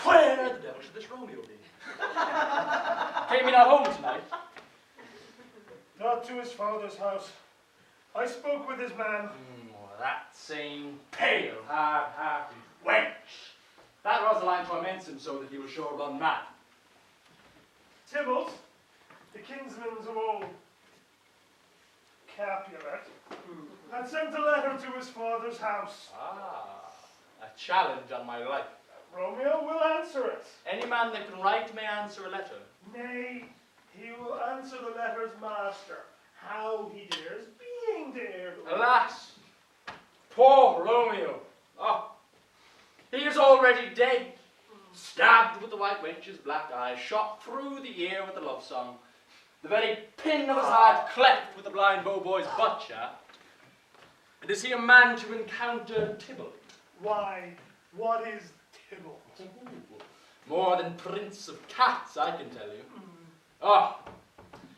Where the devil should this Romeo be? Came he not home tonight? Not to his father's house. I spoke with his man. That same pale, hard-hearted wench. That Rosaline torments him so that he will sure run mad. Tybalt, the kinsman's of old Capulet, had sent a letter to his father's house. A challenge on my life. Romeo will answer it. Any man that can write may answer a letter. Nay, he will answer the letter's master. How he dares, being dared. Alas, poor Romeo. He is already dead. Stabbed with the white wench's black eye, shot through the ear with the love song, the very pin of his heart cleft with the blind bow boy's butt shaft. And is he a man to encounter Tybalt? Why, what is Tybalt? More than prince of cats, I can tell you.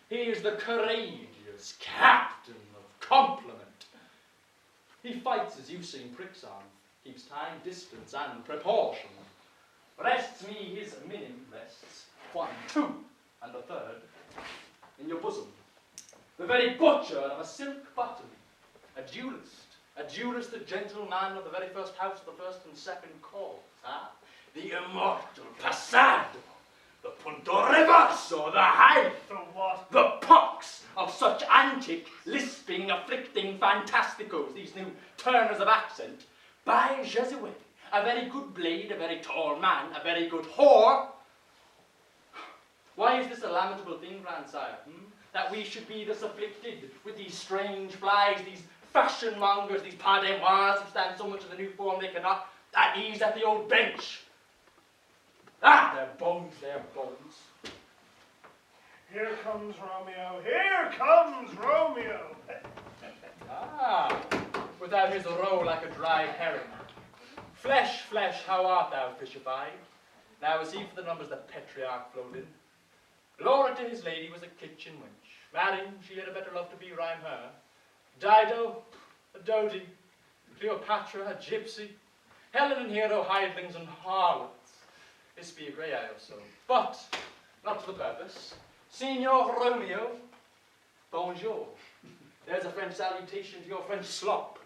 He is the courageous captain of compliment. He fights as you sing pricks on, keeps time, distance, and proportion. Rests me his minim rests, 1, 2, and a third, in your bosom. The very butcher of a silk button, a duelist, a gentleman of the very first house of the first and second calls, the immortal Passado, the Punto Reverso, the height, The what? the pox of such antic, lisping, afflicting fantasticos, these new turners of accent, by Jesuit, a very good blade, a very tall man, a very good whore. Why is this a lamentable thing, grandsire, that we should be thus afflicted with these strange flies, these fashion mongers, these pademoirs who stand so much of the new form they cannot at ease at the old bench? Their bones, their bones. Here comes Romeo. Here comes Romeo. Without his roe like a dry herring. Flesh, flesh, how art thou, fishified? Now is he for the numbers that Petrarch flowed in. Glory to his lady was a kitchen wench. Marrying, she had a better love to be, rhyme her. Dido, a dodie. Cleopatra, a gypsy. Helen and Hero, hidlings and harlots. This be a grey eye or so. But, not to the purpose. Signor Romeo, bonjour. There's a French salutation to your French slop.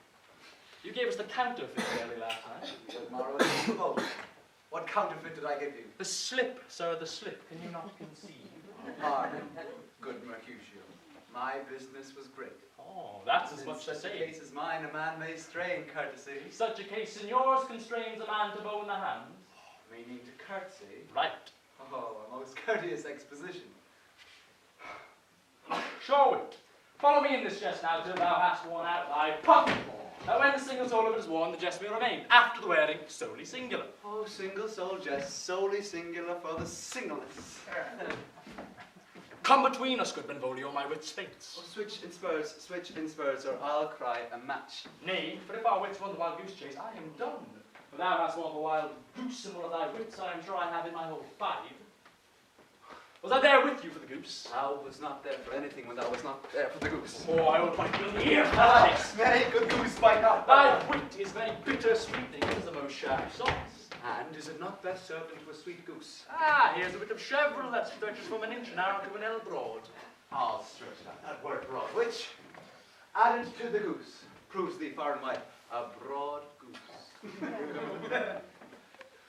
You gave us the counterfeit early last night. Good morrow. What counterfeit did I give you? The slip, sir, the slip. Can you not conceive? Pardon, good Mercutio. My business was great. That's as much as I say. In such a case as mine, a man may stray in courtesy. Such a case in yours constrains a man to bow in the hands. Meaning to courtesy? Right. A most courteous exposition. Show it. Follow me in this jest now till thou hast worn out thy pocket. Now when the single soul of it is worn, the jest may remain. After the wearing, solely singular. Oh, single soul jest, solely singular for the singleness. Come between us, good Benvolio, my wits faints. Oh, switch in spurs, or I'll cry a match. Nay, for if our wits run the wild goose chase, I am done. For thou hast worn the wild goose symbol of thy wits, I am sure I have in my whole 5. Was I there with you for the goose? Thou was not there for anything when thou was not there for the goose. I will bite you in the ear. Nay, good goose, bite not. Thy wit is very bitter sweetening, it is the most sharp sauce. And is it not best served into a sweet goose? Here's a bit of chevron that stretches from an inch an hour to an ell broad. I'll stretch that word broad, which, added to the goose, proves thee far and wide a broad goose.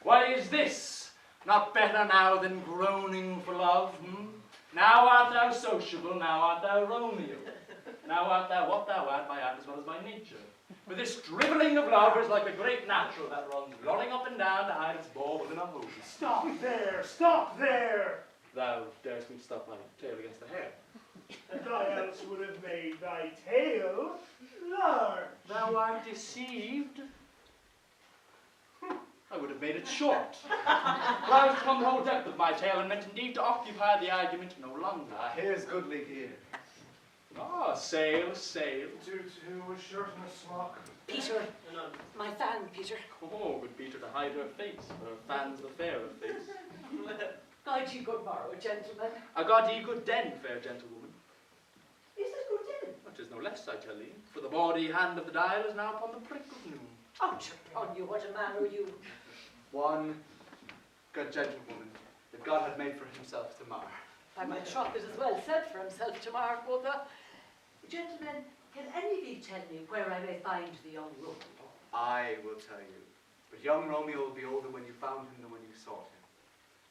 What is this? Not better now than groaning for love, Now art thou sociable, now art thou Romeo. Now art thou what thou art by art as well as by nature. For this drivelling of love is like a great natural that runs rolling up and down to hide its ball within a hose. Stop there! Stop there! Thou darest me to stop my tail against the hair. Thou else would have made thy tail large. Thou art deceived. I would have made it short. But I was come the whole depth of my tale and meant indeed to occupy the argument no longer. Here's goodly here. Ah, sail, sail. To a shirt and a smock. Peter, my fan, Peter. Oh, good Peter to hide her face, for her fan's the fairer face. God ye good morrow, gentlemen. A god ye good den, fair gentlewoman. Is it good then? That is no less, I tell thee, for the bawdy hand of the dial is now upon the prick of noon. Ouch upon you, what a man are you? One good gentlewoman that God had made for himself to mar. By my troth, it is well said for himself to mark, quotha. Gentlemen, can any of you tell me where I may find the young Romeo? I will tell you. But young Romeo will be older when you found him than when you sought him.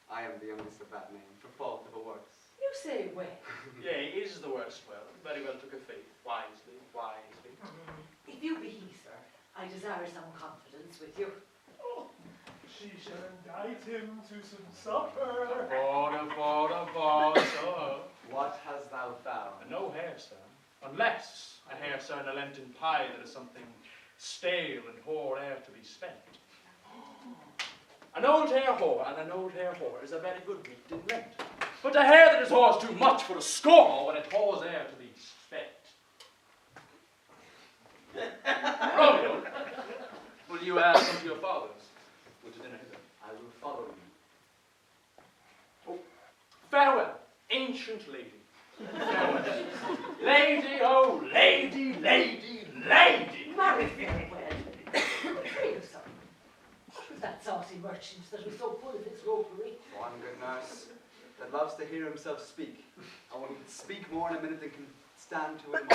I am the youngest of that name, for fault of a worse. You say when? Yea, is the worst well. Very well took a faith. Wisely, wisely. If you be he, sir, I desire some confidence with you. Oh, she shall indict him to some supper. Sir. What hast thou found? No hair, sir. Unless a hair, sir, in a Lenten pie that is something stale and hoar air to be spent. An old hair whore and an old hair whore is a very good meat in Lent. But a hair that is whores too much for a score when it whores air to be spent. Romeo, will you ask unto your fathers? Would to dinner hither? I will follow you. Oh, farewell, ancient lady. Farewell. Lady, oh, lady, lady, lady. Marry very well. Pray you, sir. What was that saucy merchant that was so full of his ropery? One good nurse that loves to hear himself speak. I will speak more in a minute than can stand to him.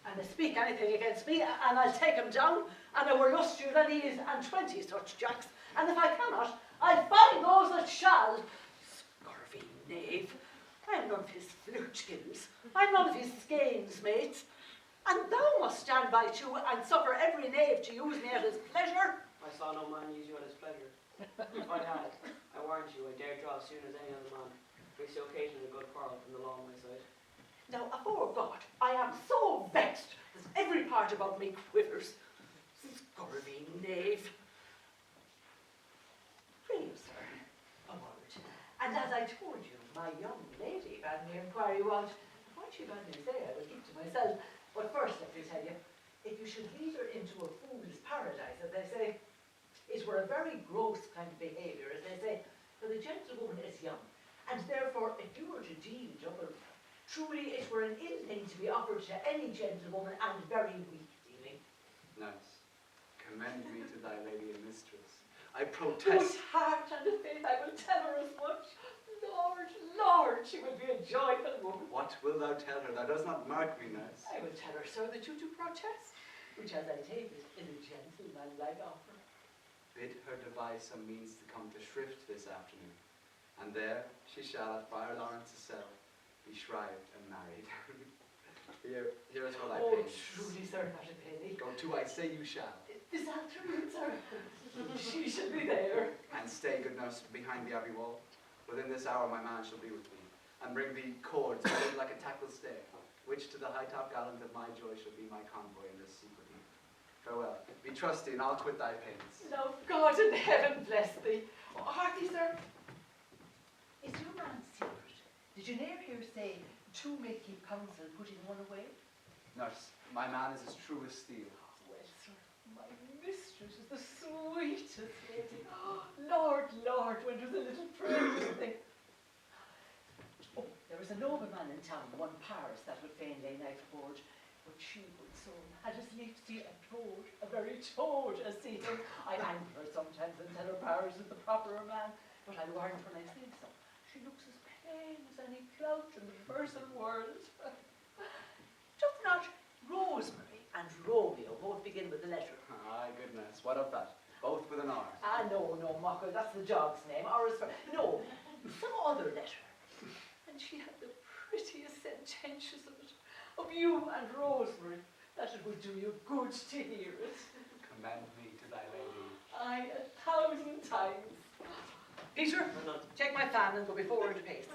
And they speak anything against me, and I'll take him down, and I will lustier than he is, and 20 such jacks. And if I cannot, I'll find those that shall. Scurvy knave. I'm none of his fluteskins. I'm none of his skeins, mates. And thou must stand by too, and suffer every knave to use me at his pleasure. I saw no man use you at his pleasure. If I had, I warrant you, I dare draw as soon as any other man. Fix the occasion a good quarrel from the law on my side. Now, afore God, I am so vexed that every part about me quivers. Scurvy knave. Pray you, sir, a word. And as I told you, my young lady bade me inquire you out. What she bade me say, I will keep to myself. But first, let me tell you, if you should lead her into a fool's paradise, as they say, it were a very gross kind of behaviour, as they say, for the gentlewoman is young, and therefore, if you were to deal double, truly it were an ill thing to be offered to any gentlewoman, and very weak dealing. Nurse, commend me to thy lady and mistress. I Good protest. heart and a faith, I will tell her as much. Lord, Lord, she will be a joyful woman. What wilt thou tell her? Thou dost not mark me, nurse. I will tell her, sir, that you do protest, which as I take it is a gentlemanlike offer. Bid her devise some means to come to shrift this afternoon, and there she shall at Friar Laurence's cell be shrived and married. Here is what I Oh, pay. truly, sir, not a penny. Go to, I say you shall. This afternoon, sir, she shall be there. And stay, good nurse, behind the abbey wall. Within this hour my man shall be with me, and bring thee cords made like a tackled stair, which to the high-top gallant of my joy shall be my convoy in this secret eve. Farewell. Be trusty, and I'll quit thy pains. Now, God in heaven bless thee. Oh, harkye, sir. Is your man secret? Did you ne'er hear say, two may keep counsel, putting one away? Nurse, my man is as true as steel. Well, sir, my mistress is the sweetest lady. Oh, Lord, Lord, when there's a little prayer thing. Oh, there was a nobleman in town, one Paris, that would fain lay night aboard, but she would soon had his lips see a toad, a very toad, as see him. I anger her sometimes and tell her Paris is the properer man, but I warn when I say so. She looks as plain as any clout in the versal world. Doth not Rosemary and Romeo both begin with the letter? Aye, goodness, what of that? Both with an R. Ah, no, Mocker, that's the dog's name. Or as for, no, some other letter. And she had the prettiest sententious of it, of you and Rosemary, that it would do you good to hear it. Commend me to thy lady. Aye, 1,000 times. Peter, take my fan and go before in the pace.